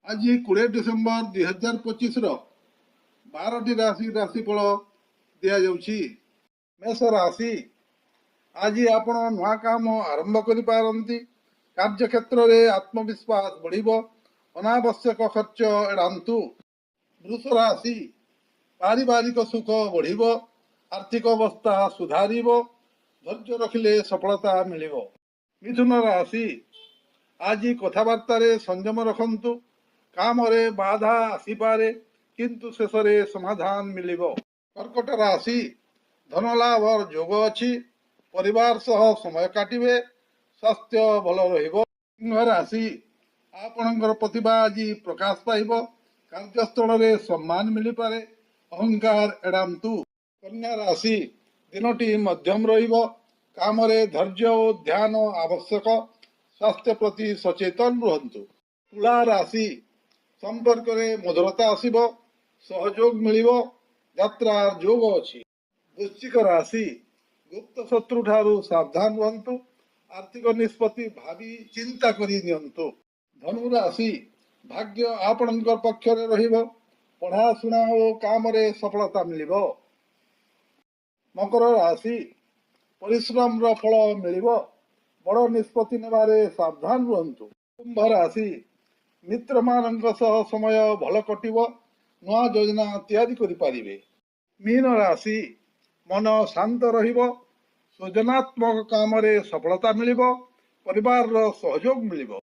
आज 20 डिसेम्बर 2025 12टी राशिफल दिया जाउछि। मेष राशि आज आपण नुआ काम आरंभ करि पारंती। कार्य क्षेत्र रे आत्मविश्वास बढ़िबो। अनावश्यक खर्च एड़ांतु। वृष राशि पारिवारिक सुख बढ़िबो। आर्थिक अवस्था सुधारिबो। धैर्य रखिले सफलता मिलिबो। मिथुन राशि आज कथबार्ता रे संयम रखंतु। काम रे बाधा आसीपारे किंतु शेषरे समाधान मिलिबो। कर्कट राशि धन लाभर जोग अछि। परिवार सह समय काटिबे। स्वास्थ्य भल रहिबो। सिंह राशि आपणकर प्रतिभा आज प्रकाश पाइबो। कार्यस्थल रे सम्मान मिली पारे। अहंकार एड़ांतु। कन्या राशि दिनटी मध्यम रहिबो। काम रे धैर्य और ध्यान आवश्यक। स्वास्थ्य प्रति सचेतन रुहंतु। तुला राशि संपर्क रे मधुरता आसिबो। सहयोग मिलिबो। यात्रा जोग अछि। वृश्चिक राशि गुप्त शत्रु ठारू सावधान रुहंतु। आर्थिक निष्पत्ति भावी चिंता करि नियंतु। धनु राशि भाग्य आपणकर पक्ष रे रहिबो। पढ़ा शुणा और काम रे सफलता मिलिबो। मकर राशि परिश्रम रो फल मिलिबो। बड़ निष्पत्ति नेबारे सावधान रुहंतु। कुंभ राशि मित्र मानक सह समय भल कटिबो। नुआ योजना तैयारी करि पारिबे। मीन राशि मन शांत रहिबो। सृजनात्मक काम रे सफलता मिलिबो। परिवार रो सहयोग मिलिबो।